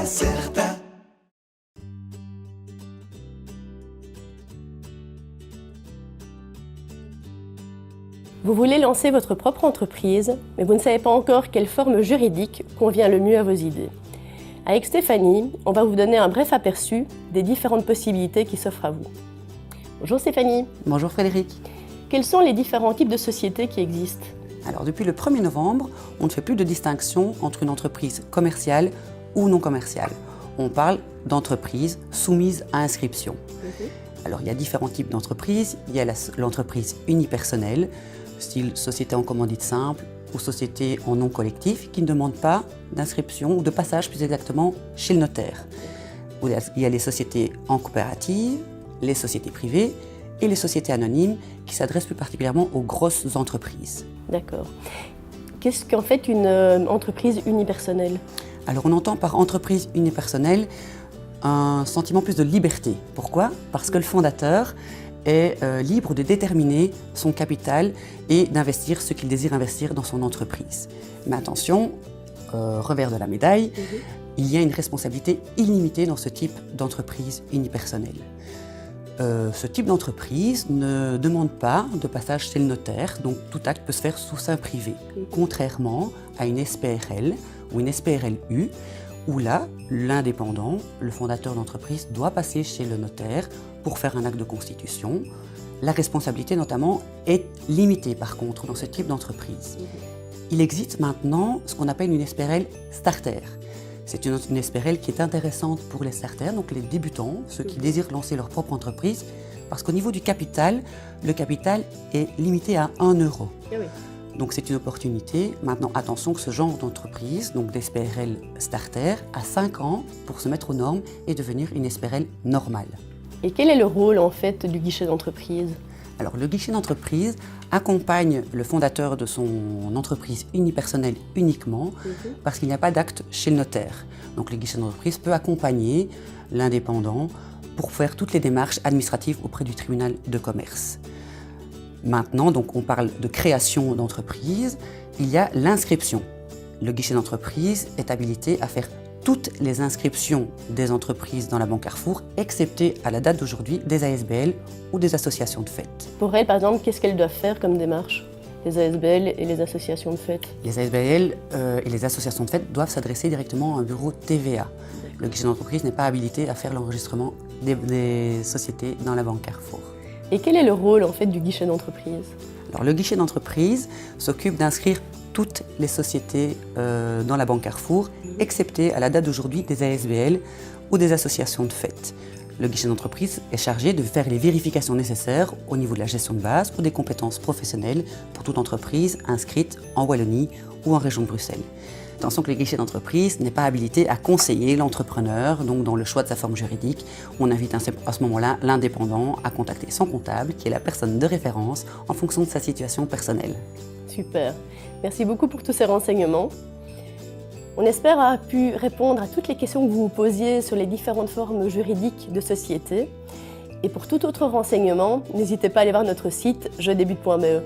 Certa. Vous voulez lancer votre propre entreprise, mais vous ne savez pas encore quelle forme juridique convient le mieux à vos idées. Avec Stéphanie, on va vous donner un bref aperçu des différentes possibilités qui s'offrent à vous. Bonjour Stéphanie. Bonjour Frédéric. Quels sont les différents types de sociétés qui existent ? Alors depuis le 1er novembre, on ne fait plus de distinction entre une entreprise commerciale ou non commerciale. On parle d'entreprise soumise à inscription. Alors il y a différents types d'entreprises. Il y a l'entreprise unipersonnelle, style société en commandite simple ou société en non collectif, qui ne demande pas d'inscription ou de passage plus exactement chez le notaire. Il y a les sociétés en coopérative, les sociétés privées et les sociétés anonymes qui s'adressent plus particulièrement aux grosses entreprises. D'accord. Qu'est-ce qu'en fait une entreprise unipersonnelle ? Alors on entend par entreprise unipersonnelle un sentiment plus de liberté. Pourquoi ? Parce que le fondateur est libre de déterminer son capital et d'investir ce qu'il désire investir dans son entreprise. Mais attention, revers de la médaille, il y a une responsabilité illimitée dans ce type d'entreprise unipersonnelle. Ce type d'entreprise ne demande pas de passage chez le notaire, donc tout acte peut se faire sous seing privé, contrairement à une SPRL ou une SPRLU, où là, l'indépendant, le fondateur d'entreprise, doit passer chez le notaire pour faire un acte de constitution. La responsabilité, notamment, est limitée, par contre, dans ce type d'entreprise. Il existe maintenant ce qu'on appelle une SPRL starter. C'est une SPRL qui est intéressante pour les starters, donc les débutants, ceux qui désirent lancer leur propre entreprise, parce qu'au niveau du capital, le capital est limité à 1 euro. Donc c'est une opportunité. Maintenant, attention que ce genre d'entreprise, donc d'SPRL starter, a 5 ans pour se mettre aux normes et devenir une SPRL normale. Et quel est le rôle en fait du guichet d'entreprise ? Alors le guichet d'entreprise accompagne le fondateur de son entreprise unipersonnelle uniquement parce qu'il n'y a pas d'acte chez le notaire. Donc le guichet d'entreprise peut accompagner l'indépendant pour faire toutes les démarches administratives auprès du tribunal de commerce. Maintenant, donc, on parle de création d'entreprise, il y a l'inscription. Le guichet d'entreprise est habilité à faire toutes les inscriptions des entreprises dans la Banque Carrefour, excepté à la date d'aujourd'hui des ASBL ou des associations de fête. Pour elles, par exemple, qu'est-ce qu'elles doivent faire comme démarche ? Les ASBL et les associations de fête ? Les ASBL et les associations de fête doivent s'adresser directement à un bureau TVA. Le guichet d'entreprise n'est pas habilité à faire l'enregistrement des sociétés dans la Banque Carrefour. Et quel est le rôle en fait du guichet d'entreprise ? Alors, le guichet d'entreprise s'occupe d'inscrire toutes les sociétés dans la Banque Carrefour, excepté à la date d'aujourd'hui des ASBL ou des associations de fête. Le guichet d'entreprise est chargé de faire les vérifications nécessaires au niveau de la gestion de base ou des compétences professionnelles pour toute entreprise inscrite en Wallonie ou en région de Bruxelles. Attention que le guichet d'entreprise n'est pas habilité à conseiller l'entrepreneur, donc dans le choix de sa forme juridique. On invite à ce moment-là l'indépendant à contacter son comptable, qui est la personne de référence en fonction de sa situation personnelle. Super. Merci beaucoup pour tous ces renseignements. On espère avoir pu répondre à toutes les questions que vous vous posiez sur les différentes formes juridiques de société. Et pour tout autre renseignement, n'hésitez pas à aller voir notre site jedébute.be.